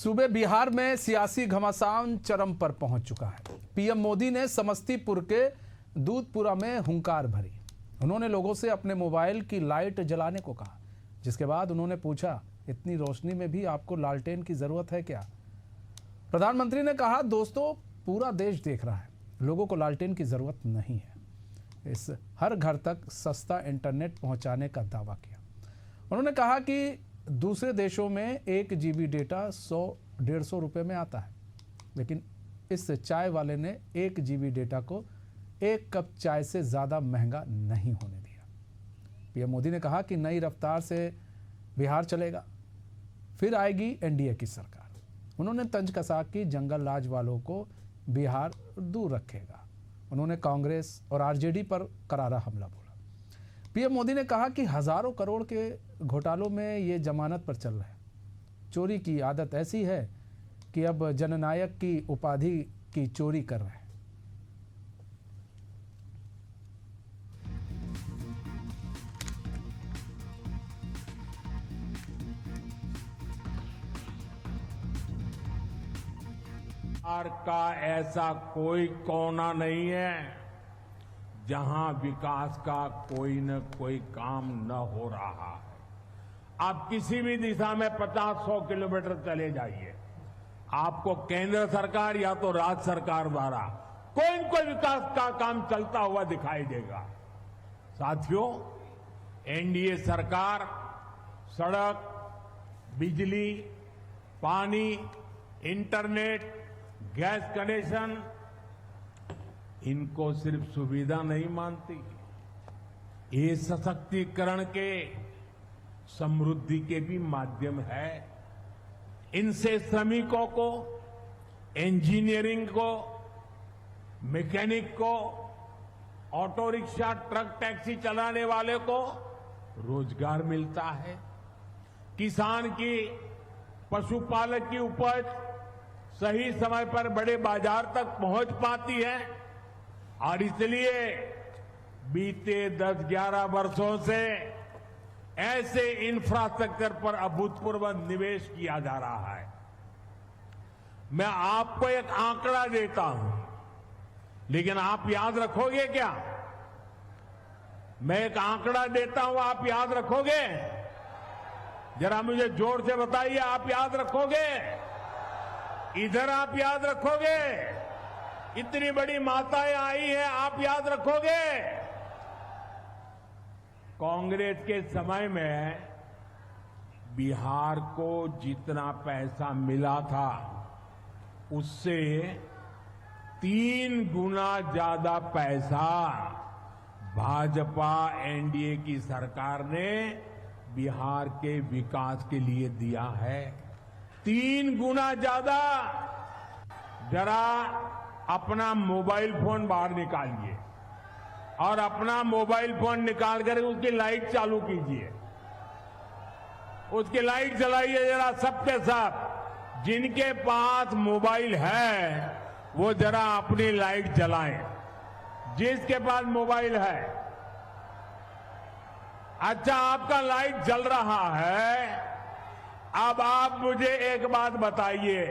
सूबे बिहार में सियासी घमासान चरम पर पहुंच चुका है। पीएम मोदी ने समस्तीपुर के दूधपुरा में हुंकार भरी। उन्होंने लोगों से अपने मोबाइल की लाइट जलाने को कहा, जिसके बाद उन्होंने पूछा, इतनी रोशनी में भी आपको लालटेन की जरूरत है क्या? प्रधानमंत्री ने कहा, दोस्तों पूरा देश देख रहा है, लोगों को लालटेन की जरूरत नहीं है। इस हर घर तक सस्ता इंटरनेट पहुंचाने का दावा किया। उन्होंने कहा कि दूसरे देशों में 1 GB डेटा 100-150 रुपये में आता है, लेकिन इस चाय वाले ने 1 GB डेटा को 1 कप चाय से ज़्यादा महंगा नहीं होने दिया। पीएम मोदी ने कहा कि नई रफ्तार से बिहार चलेगा, फिर आएगी एनडीए की सरकार। उन्होंने तंज कसा कि जंगल राज वालों को बिहार दूर रखेगा। उन्होंने कांग्रेस और आरजेडी पर करारा हमला बोला। पीएम मोदी ने कहा कि हजारों करोड़ के घोटालों में ये जमानत पर चल रहे हैं। चोरी की आदत ऐसी है कि अब जननायक की उपाधि की चोरी कर रहे हैं। बिहार का ऐसा कोई कोना नहीं है जहां विकास का कोई न कोई काम न हो रहा है। आप किसी भी दिशा में 50-100 किलोमीटर चले जाइए, आपको केंद्र सरकार या तो राज्य सरकार द्वारा कोई न कोई विकास का काम चलता हुआ दिखाई देगा। साथियों, एनडीए सरकार सड़क, बिजली, पानी, इंटरनेट, गैस कनेक्शन, इनको सिर्फ सुविधा नहीं मानती, ये सशक्तिकरण के, समृद्धि के भी माध्यम है। इनसे श्रमिकों को, इंजीनियरिंग को, मैकेनिक को, ऑटो रिक्शा, ट्रक, टैक्सी चलाने वाले को रोजगार मिलता है। किसान की, पशुपालक की उपज सही समय पर बड़े बाजार तक पहुंच पाती है और इसलिए बीते 10-11 वर्षों से ऐसे इंफ्रास्ट्रक्चर पर अभूतपूर्व निवेश किया जा रहा है। मैं आपको एक आंकड़ा देता हूं, लेकिन आप याद रखोगे क्या? मैं एक आंकड़ा देता हूं, आप याद रखोगे? जरा मुझे जोर से बताइए, आप याद रखोगे? इधर आप याद रखोगे? इतनी बड़ी माताएं आई हैं, आप याद रखोगे? कांग्रेस के समय में बिहार को जितना पैसा मिला था, उससे 3 गुना ज्यादा पैसा भाजपा एनडीए की सरकार ने बिहार के विकास के लिए दिया है। 3 गुना ज्यादा। जरा अपना मोबाइल फोन बाहर निकालिए और अपना मोबाइल फोन निकाल कर उसकी लाइट चालू कीजिए, उसकी लाइट जलाइए जरा सबके सब। जिनके पास मोबाइल है वो जरा अपनी लाइट जलाएं। जिसके पास मोबाइल है, अच्छा आपका लाइट जल रहा है। अब आप मुझे एक बात बताइए,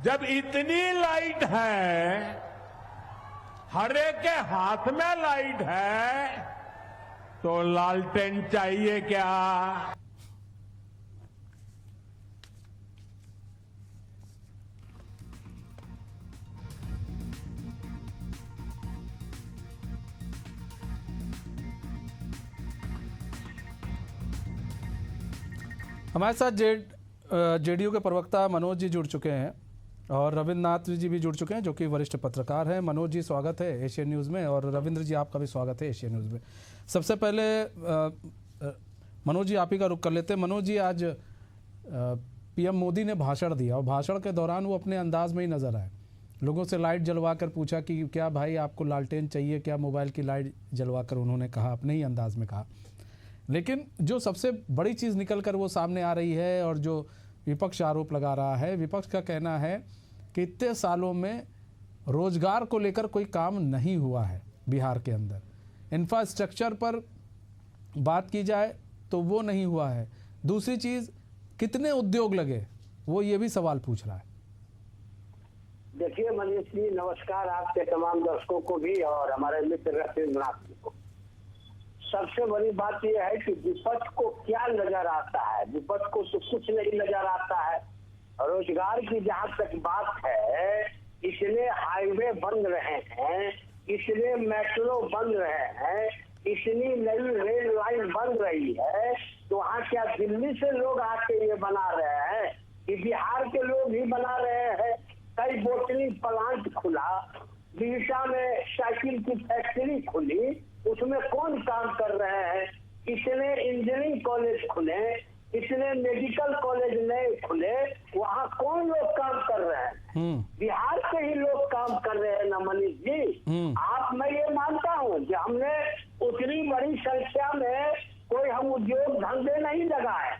जब इतनी लाइट है, हर एक के हाथ में लाइट है, तो लालटेन चाहिए क्या? हमारे साथ जेडीयू के प्रवक्ता मनोज जी जुड़ चुके हैं और रविंद्र नाथ जी भी जुड़ चुके हैं, जो कि वरिष्ठ पत्रकार हैं। मनोज जी, स्वागत है एशियन न्यूज़ में, और रविंद्र जी, आपका भी स्वागत है एशियन न्यूज़ में। सबसे पहले मनोज जी, आप ही का रुख कर लेते हैं। मनोज जी, आज पीएम मोदी ने भाषण दिया और भाषण के दौरान वो अपने अंदाज में ही नजर आए। लोगों से लाइट जलवा कर पूछा कि क्या भाई आपको लालटेन चाहिए क्या? मोबाइल की लाइट जलवा कर उन्होंने कहा, अपने ही अंदाज में कहा। लेकिन जो सबसे बड़ी चीज़ निकल कर वो सामने आ रही है और जो विपक्ष आरोप लगा रहा है, विपक्ष का कहना है कि इतने सालों में रोजगार को लेकर कोई काम नहीं हुआ है बिहार के अंदर। इंफ्रास्ट्रक्चर पर बात की जाए तो वो नहीं हुआ है। दूसरी चीज़, कितने उद्योग लगे, वो ये भी सवाल पूछ रहा है। देखिए मनीष जी, नमस्कार आपके तमाम दर्शकों को भी और हमारे मित्र रविंद्रनाथ जी को। सबसे बड़ी बात यह है कि विपक्ष को क्या नजर आता है। विपक्ष को तो कुछ नहीं नजर आता है। रोजगार की जहाँ तक बात है, इसलिए हाईवे बन रहे हैं, इसलिए मेट्रो बन रहे हैं, इतनी नई रेल लाइन बन रही है, तो वहाँ क्या दिल्ली से लोग आके ये बना रहे हैं कि बिहार के लोग ही बना रहे हैं। कई बोटलिंग प्लांट खुला, बिहटा में साइकिल की फैक्ट्री खुली, उसमें कौन काम कर रहे हैं। इतने इंजीनियरिंग कॉलेज खुले, इतने मेडिकल कॉलेज नए खुले, वहाँ कौन लोग काम कर रहे हैं। बिहार के ही लोग काम कर रहे हैं ना मनीष जी। आप, मैं ये मानता हूँ कि हमने उतनी बड़ी संख्या में कोई हम उद्योग धंधे नहीं लगाए,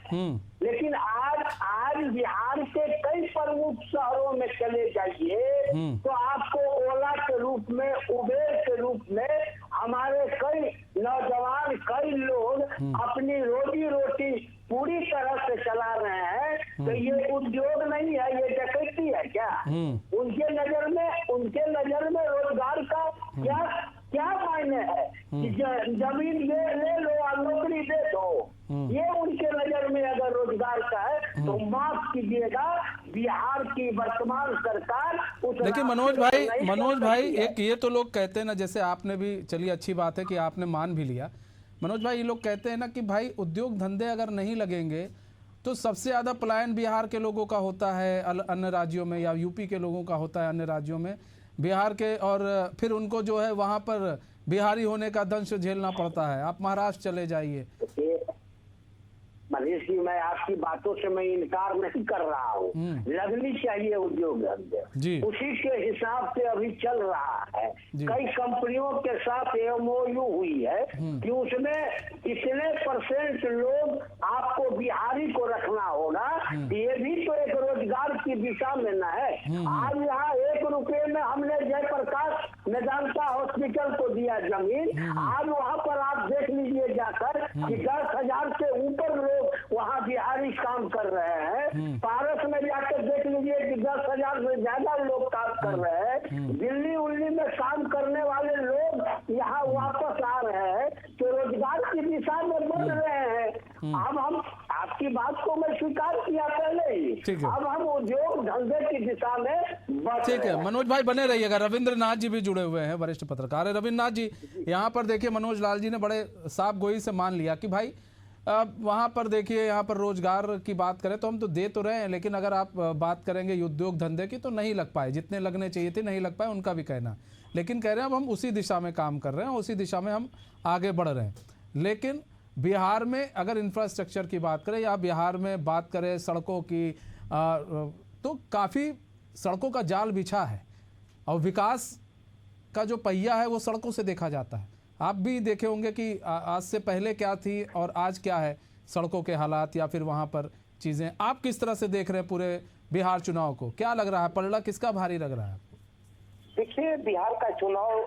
लेकिन आज बिहार के कई प्रमुख शहरों में चले जाइए तो आपको ओला के रूप में, उबेर के रूप में हमारे कई नौजवान, कई लोग अपनी रोजी रोटी पूरी तरह से चला रहे हैं। तो ये उद्योग नहीं है, ये डकैती है क्या। उनके नजर में रोजगार का क्या मायने है कि जमीन ले लो और नौकरी दे दो। ये उनके नजर में अगर रोजगार का है तो माफ कीजिएगा, बिहार की वर्तमान सरकार उस। देखिए मनोज भाई एक ये तो लोग कहते हैं ना, जैसे आपने भी, चलिए अच्छी बात है कि आपने मान भी लिया। मनोज भाई, ये लोग कहते हैं ना कि भाई उद्योग धंधे अगर नहीं लगेंगे तो सबसे ज्यादा पलायन बिहार के लोगों का होता है अन्य राज्यों में, या यूपी के लोगों का होता है अन्य राज्यों में, बिहार के, और फिर उनको जो है वहां पर बिहारी होने का दंश झेलना पड़ता है। आप महाराष्ट्र चले जाइए। मनीष जी, मैं आपकी बातों से मैं इनकार नहीं कर रहा हूँ, लगनी चाहिए उद्योग धंधे, उसी के हिसाब से अभी चल रहा है। कई कंपनियों के साथ MOU हुई है कि उसमें इतने % लोग आपको बिहारी को रखना होगा। ये भी तो एक रोजगार की दिशा में न है। आज यहाँ 1 रुपए में हमने जयप्रकाश मेदांता हॉस्पिटल को दिया जमीन, आज वहाँ पर आप देख लीजिए जाकर कि 10,000 से ऊपर लोग वहाँ बिहारी काम कर रहे हैं। पारस में जाकर देख लीजिए कि 10,000 से ज्यादा लोग काम कर रहे हैं। दिल्ली उल्ली में काम करने वाले लोग यहाँ वापस आ रहे हैं, तो रोजगार की दिशा में बढ़ रहे हैं। अब हम, आपकी बात को मैं स्वीकार किया पहले ही, अब हम उद्योग धंधे की दिशा में बढ़ रहे हैं। ठीक है मनोज भाई, बने रहिएगा। रविंद्रनाथ जी भी जुड़े हुए हैं, वरिष्ठ पत्रकार है। रविंद्रनाथ जी, यहाँ पर देखिए मनोज लाल जी ने बड़े साफ गोई से मान लिया कि भाई वहाँ पर देखिए, यहाँ पर रोजगार की बात करें तो हम तो दे तो रहे हैं, लेकिन अगर आप बात करेंगे उद्योग धंधे की तो नहीं लग पाए, जितने लगने चाहिए थे नहीं लग पाए, उनका भी कहना। लेकिन कह रहे हैं अब हम उसी दिशा में काम कर रहे हैं, उसी दिशा में हम आगे बढ़ रहे हैं। लेकिन बिहार में अगर इंफ्रास्ट्रक्चर की बात करें, या बिहार में बात करें सड़कों की, तो काफ़ी सड़कों का जाल बिछा है, और विकास का जो पहिया है वो सड़कों से देखा जाता है। आप भी देखे होंगे कि आज से पहले क्या थी और आज क्या है सड़कों के हालात, या फिर वहाँ पर चीज़ें। आप किस तरह से देख रहे हैं पूरे बिहार चुनाव को, क्या लग रहा है, पलड़ा किसका भारी लग रहा है आपको? देखिए, बिहार का चुनाव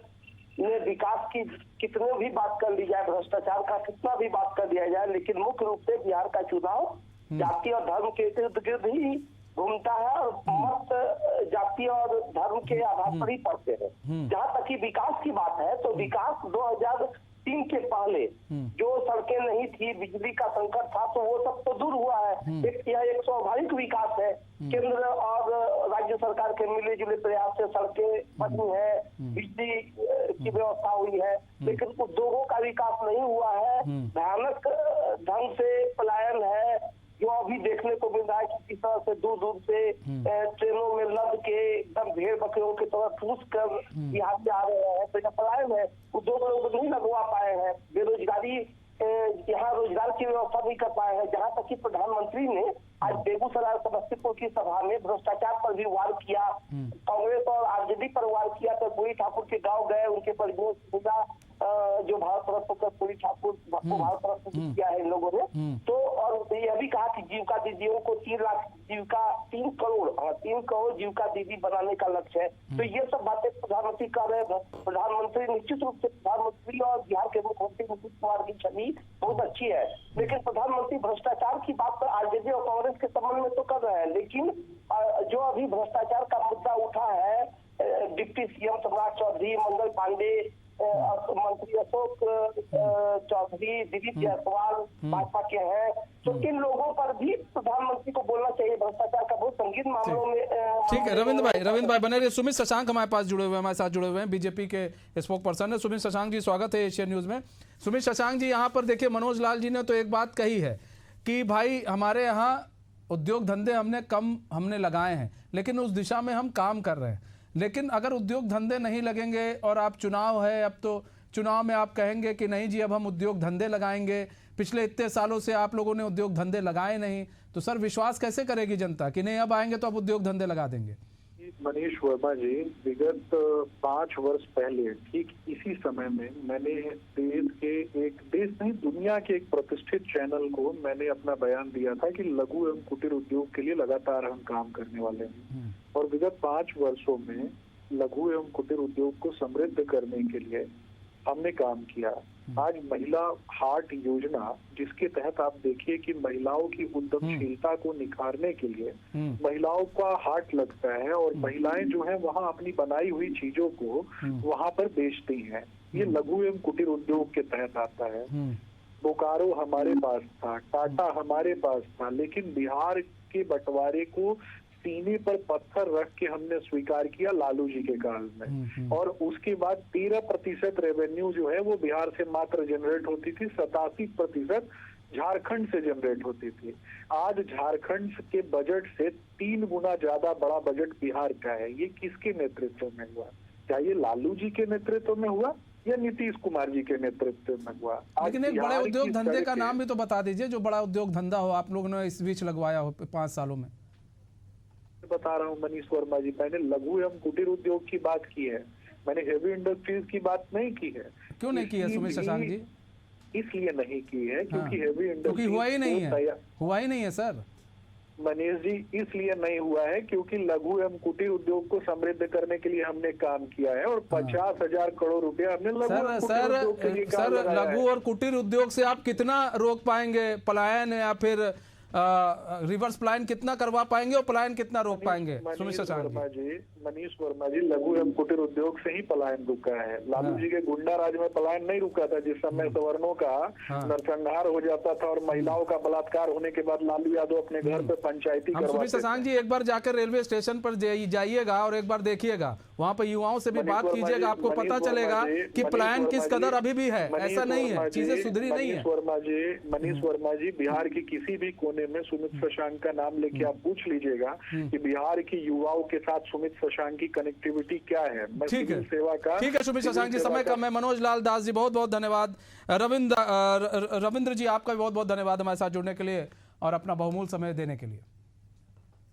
में विकास की कितने भी बात कर ली जाए, भ्रष्टाचार का कितना भी बात कर दिया जाए, लेकिन मुख्य रूप से बिहार का चुनाव जाति और धर्म के इर्द गिर्द ही घूमता है, और मत जाति और धर्म के आधार पर ही पड़ते हैं। जहाँ तक कि विकास की बात है, तो विकास 2003 के पहले जो सड़कें नहीं थी, बिजली का संकट था, तो वो सब तो दूर हुआ है। एक स्वाभाविक विकास है। केंद्र और राज्य सरकार के मिले जुले प्रयास से सड़कें बनी है, बिजली की व्यवस्था हुई है, लेकिन उद्योगों का विकास नहीं हुआ है। भयानक ढंग से पलायन है, जो अभी देखने को मिल रहा है कि किस तरह से दूर दूर से ट्रेनों में लद के एकदम भेड़ बकरियों की तरह ठूस कर यहाँ से आ रहे हैं। तो पलायन है, उद्योग लोग नहीं लगवा पाए हैं, बेरोजगारी, यहाँ रोजगार की व्यवस्था नहीं कर पाए हैं। जहाँ तक कि प्रधानमंत्री ने आज बेगूसराय समस्तीपुर की सभा में भ्रष्टाचार पर भी वार किया, कांग्रेस और आरजेडी पर वार किया। तो पूरी ठाकुर के गाँव गए, उनके परिजनों से जो भारत रत्न पूरी ठाकुर को भारत रत्न किया है इन लोगों ने। तो और यह भी कहा कि जीविका दीदियों को 3 लाख जीविका 3 करोड़ आजीविका दीदी बनाने का लक्ष्य है। तो ये सब बातें प्रधानमंत्री कर रहे हैं। प्रधानमंत्री निश्चित रूप से प्रधानमंत्री और बिहार के मुख्यमंत्री नीतीश कुमार की छवि बहुत अच्छी है, लेकिन प्रधानमंत्री भ्रष्टाचार की बात आरजेडी और कांग्रेस के संबंध में तो कर रहे हैं, लेकिन जो अभी भ्रष्टाचार का मुद्दा उठा है, डिप्टी सीएम सम्राट चौधरी, मंगल पांडे, मंत्री अशोक चौधरी, दिलीप जायसवाल भाजपा के हैं, तो इन लोगों पर भी प्रधानमंत्री को बोलना चाहिए। भ्रष्टाचार का बहुत संगीन मामलों में ठीक है। रविंद्र भाई बने रहिए। सुमित शशांक हमारे पास जुड़े हुए हैं, हमारे साथ जुड़े हुए हैं, बीजेपी के स्पोक पर्सन है। सुमित शशांक जी, स्वागत है एशियन न्यूज में। सुमित शशांक जी, यहाँ पर देखिए, मनोज लाल जी ने तो एक बात कही है कि भाई हमारे यहाँ उद्योग धंधे हमने लगाए हैं, लेकिन उस दिशा में हम काम कर रहे हैं। लेकिन अगर उद्योग धंधे नहीं लगेंगे और आप चुनाव है, अब तो चुनाव में आप कहेंगे कि नहीं जी अब हम उद्योग धंधे लगाएंगे, पिछले इतने सालों से आप लोगों ने उद्योग धंधे लगाए नहीं, तो सर विश्वास कैसे करेगी जनता कि नहीं अब आएंगे तो अब उद्योग धंधे लगा देंगे? मनीष वर्मा जी, विगत 5 वर्ष पहले ठीक इसी समय में मैंने देश नहीं दुनिया के एक प्रतिष्ठित चैनल को मैंने अपना बयान दिया था कि लघु एवं कुटीर उद्योग के लिए लगातार हम काम करने वाले हैं, और विगत 5 वर्षों में लघु एवं कुटीर उद्योग को समृद्ध करने के लिए हमने काम किया। आज महिला हाट योजना, जिसके तहत आप देखिए कि महिलाओं की उद्यमशीलता को निखारने के लिए महिलाओं का हाट लगता है और महिलाएं जो है वहां अपनी बनाई हुई चीजों को वहां पर बेचती हैं। ये लघु एवं कुटीर उद्योग के तहत आता है। बोकारो हमारे पास था, टाटा हमारे पास था, लेकिन बिहार के बंटवारे को सीने पर पत्थर रख के हमने स्वीकार किया लालू जी के काल में, और उसके बाद 13% रेवेन्यू जो है वो बिहार से मात्र जनरेट होती थी, 87% झारखंड से जनरेट होती थी। आज झारखंड के बजट से 3 गुना ज्यादा बड़ा बजट बिहार का है। ये किसके नेतृत्व में हुआ? क्या ये लालू जी के नेतृत्व में हुआ या नीतीश कुमार जी के नेतृत्व में हुआ? लेकिन एक बड़े उद्योग धंधे का नाम भी तो बता दीजिए, जो बड़ा उद्योग धंधा हो आप लोगों ने इस बीच लगवाया हो 5 सालों में। बता रहा हूँ मनीष वर्मा जी, मैंने लघु एवं कुटीर उद्योग की बात की है, मैंने हेवी इंडस्ट्रीज की बात नहीं की है। क्यों नहीं की है सुमित शशांक जी? इसलिए नहीं की है क्योंकि हेवी इंडस्ट्री हुआ ही नहीं है सर। मनीष जी, इसलिए नहीं हुआ है क्योंकि लघु एवं कुटीर उद्योग को समृद्ध करने के लिए हमने काम किया है, और 50,000 करोड़ रुपया हमने लघु और कुटीर उद्योग से आप कितना रोक पाएंगे पलायन, या फिर रिवर्स पलायन कितना करवा पाएंगे और पलायन कितना रोक पाएंगे? मनीष वर्मा जी, लघु एवं कुटीर उद्योग से ही पलायन रुका है। लालू जी के गुंडा राज में पलायन नहीं रुका था, जिस समय सवर्णों का नरसंहार हो जाता था और महिलाओं का बलात्कार होने के बाद लालू यादव अपने घर पे पंचायती करवाते थे। सुमित शशांक जी, एक बार जाकर रेलवे स्टेशन पर जाइएगा और एक बार देखिए, वहाँ पर युवाओं से भी बात कीजिएगा, आपको पता चलेगा कि पलायन किस कदर अभी भी है। ऐसा नहीं है, चीजें सुधरी नहीं है। मनीष वर्मा जी, बिहार के किसी भी कोने में सुमित शशांक का नाम लेके आप पूछ लीजिएगा कि बिहार के युवाओं के साथ सुमित शशांक की कनेक्टिविटी क्या है। ठीक है, सेवा का ठीक है सुमित शशांक जी, समय कम है। मनोज लाल दास जी, बहुत बहुत धन्यवाद। रविंद्र जी, आपका भी बहुत बहुत धन्यवाद हमारे साथ जुड़ने के लिए और अपना बहुमूल्य समय देने के लिए।